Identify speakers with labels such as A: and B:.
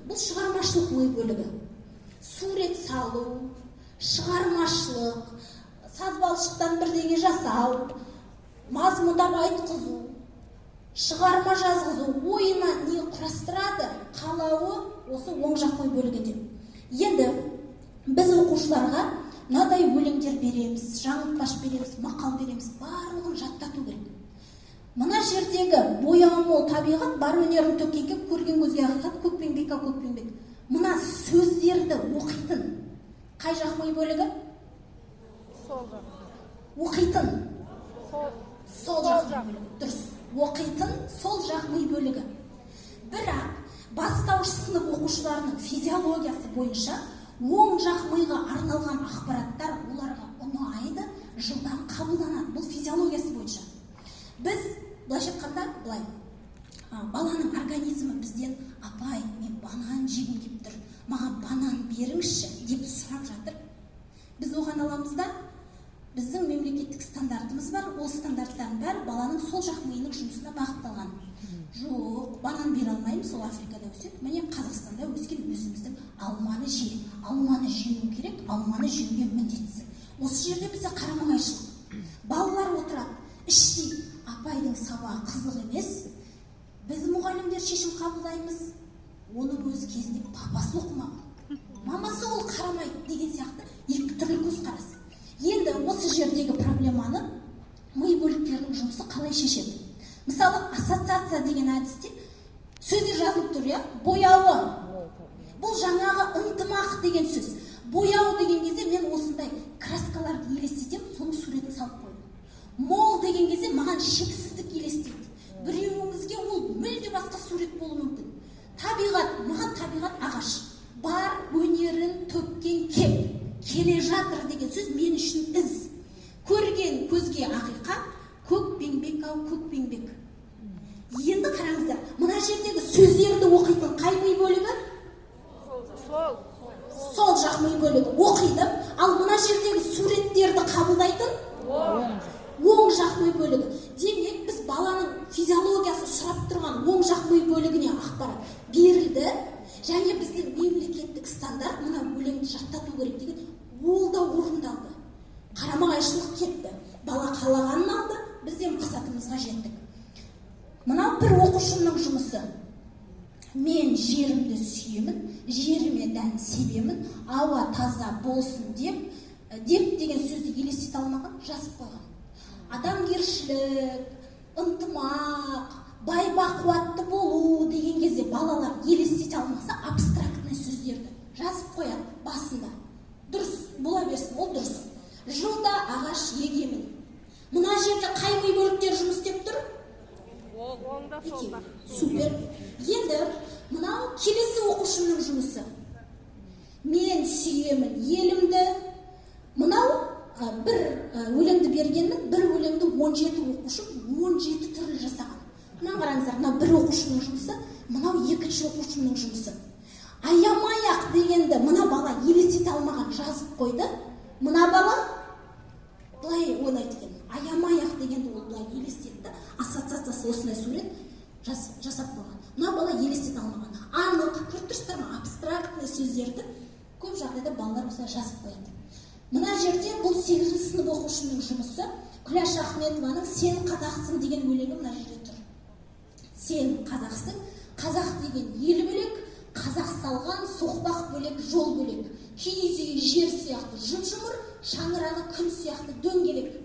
A: бұл шығармашылық ми бөлігі. Сурет салу, шығармашылық, сазбалшықтан бірдеңе жасау, мазмұндап айтқызу, шығарма жазғызу, ойына не құрастырады, қалауы осы оң жақ ми бөлігінде. Енді біз оқушыларға мынадай өлеңдер береміз, жаңылтпаш береміз, мақал береміз, барлығын жаттату керек. Мына жердегі бояуы мол табиғат, бар өнерін төккенге, көрген көзге ақиқат, көкпеңбек ау көкпеңбек. Мына сөздерді оқитын қай жақ ми бөлігі?
B: Сол жақ.
A: Оқитын сол жақ ми бөлігі. Дұрыс. Оқитын сол жақ ми бөлігі. Бірақ бастауыш сынып оқушыларының физиологиясы бойынша оң жақ миға арналған ақпараттар оларға ұнайды, жылдам қабылданады. Бұл физиологиясы бойынша. Біз былайша айтқанда былай, баланың организмі бізден апай, мен банан жегім келіп тұр, маған банан беріңізші деп сұрап жатыр. Біз оған аламыз да, біздің мемлекеттік стандартымыз бар, ол стандарттардың бәрі баланың сол жақ миының жұмысына бағытталған. Жоқ, банан бере алмаймыз, сол Африкада өседі. Міне Қазақстанда өскен өзіміздің алманы жей. Алманы жеу керек, алманы жеуге міндетсің. Осы жерде бізде қарама-қайшылық. Балалар отырады, іштей, апайдың сабағы қызық емес. Біз мұғалімдер шешім қабылдаймыз. Оның өз кезінде папасы оқымаған. Мамасы ол қарамайды деген сияқты екі түрлі көзқарас. Енді осы жердегі проблеманы ми бөліктерінің жұмысы қалай шешеді? Мысалы, ассоциация деген әдісте сөздер жазылып тұр, иә? Бояуы. Бұл жаңағы ынтымақ деген сөз. Бояу деген кезде мен осындай краскаларды елестетемін, соның суретін салып қойдым. Мол деген кезде маған шексіздік елестейді. Біреуіңізге ол мүлде басқа сурет болуы мүмкін. Табиғат, маған табиғат ағаш. Бар өнерін төккен келе жатыр деген сөз мен үшін із. Көрген көзге ақиқат, көкпеңбек ау көкпеңбек. Енді қараңыздар, мына жердегі сөздерді оқитын қай ми бөлігі? Сол жақ ми бөлігі оқиды. Ал мына жердегі суреттерді қабылдайтын оң жақ ми бөлігі. Демек, біз баланың физиологиясын сұрап тұрған оң жақ ми бөлігіне ақпарат берілді. Және біздің мемлекеттік стандарт мына өлеңді жаттату керек деген ол да орындалды. Қарама-қайшылық кетті. Бала қалағанын алды, бізден мақсатымызға жеттік. Мынау бір оқушының жұмысы. Мен жерімді сүйемін, жеріме дән себемін, ауа таза болсын деп деген сөзді елестете алмаған, жазып қойған. Адамгершілік, ынтымақ, бай-бақуатты болу деген кезде балалар елестете алмаса, абстрактный сөздерді жазып қояды басында. Дұрыс, бола берсін, ол дұрыс. Жылда ағаш егемін. Мына жерде қай ми бөліктер жұмыс істеп тұр?
B: Оңда солда.
A: Супер. Енді мынау келесі оқушының жұмысы. Мен сүйемін елімді. Мынау бір өлеңді бергенмін, бір өлеңді 17 оқушы 17 түрлі жасаған. Мына қараңыздар, мына бір оқушының жұмысы, мынау екінші оқушының жұмысы. Аямай-ақ дегенді мына бала елестете алмаған, жазып қойды. Мына бала былай ойлайды екен. Аямай-ақ дегенді ол былай елестетті. Ассоциациясы осындай сурет жасап қойған. Мына бала елестете алмаған. Анық, көріп тұрсыздар ма, абстрактный сөздерді көп жағдайда балалар осылай жазып қояды. Мына жерде бұл 8-ші сынып оқушының жұмысы. Күләш Ахметованың «Сен қазақсың» деген өлеңі мына жерде тұр. Сен қазақсың, қазақ деген ел бөлек, қазақ салған соқпақ бөлек, жол бөлек. Киіз үй жер сияқты жұп-жұмыр, шаңырағы күн сияқты дөңгелек.